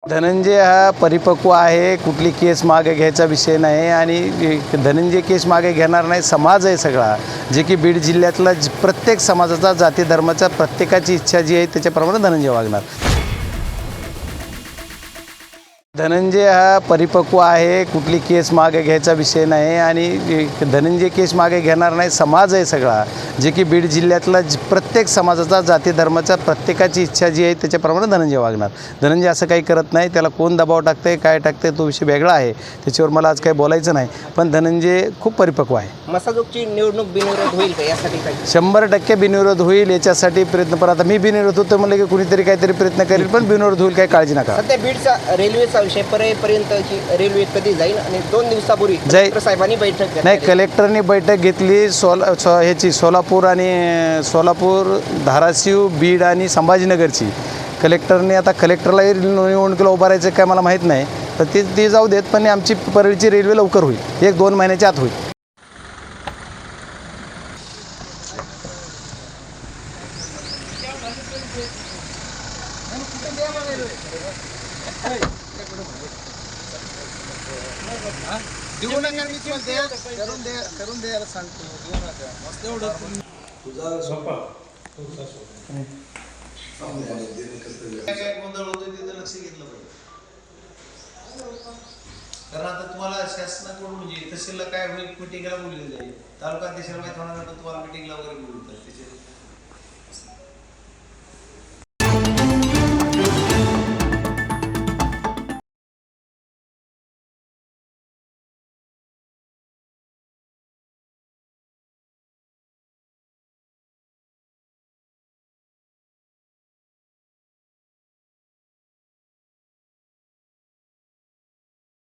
धनंजय हा परिपक्व आहे, कुठली केस मागे घ्यायचा विषय नाही आणि धनंजय केस मागे घेणार नाही. समाज आहे सगळा, जे की बीड जिल्ह्यातला प्रत्येक समाजाचा, जाती धर्माचा प्रत्येकाची इच्छा जी आहे त्याच्याप्रमाणे धनंजय वागणार. धनंजय हा परिपक्व आहे, कुठली केस मागे घ्यायचा विषय नाही आणि धनंजय केस मागे घेणार नाही. समाज आहे सगळा, जे की बीड जिल्ह्यातला प्रत्येक समाजाचा, जाती धर्माचा प्रत्येकाची इच्छा जी आहे त्याच्याप्रमाणे धनंजय वागणार. धनंजय असं काही करत नाही. त्याला कोण दबाव टाकते, काय टाकते तो विषय वेगळा आहे, त्याच्यावर मला आज काही बोलायचं नाही. पण धनंजय खूप परिपक्व आहे. मसाजोगची निवडणूक बिनविरोध होईल का यासाठी काही 100% बिनविरोध होईल. याच्यासाठी प्रयत्न पण आता मी बिनविरोध होतो म्हणलं की कुणीतरी काहीतरी प्रयत्न करेल, पण बिनविरोध होईल, काही काळजी नका. सध्या बीडचा रेल्वेचा विषय पर्यंतची रेल्वे कधी जाईल आणि 2 दिवसापूर्वी जाईल. कलेक्टर साहेबांनी बैठक घेतली. नाही, कलेक्टरनी बैठक घेतली. ह्याची सोलापूर, धाराशिव, बीड आणि संभाजीनगरची. कलेक्टरने आता कलेक्टरलाही निवडणुकीला उभारायचं काय मला माहीत नाही, तर ते जाऊ देत. पण आमची परळीची रेल्वे लवकर होईल, 1-2 महिन्याच्या आत होईल. देऊ नका, मी करून द्यायला सांगतो. देऊ नका, मस्त एवढं तुझा स्वप्न काय गोंधळ होतो तिथं लक्ष घेतलं पाहिजे. कारण आता तुम्हाला शासनाकडून म्हणजे तहसीलला काय होईल, मिटिंगला बोलले जाईल, तालुका अध्यक्षाला माहिती होणार, तुम्हाला मिटिंगला वगैरे बोलतात त्याचे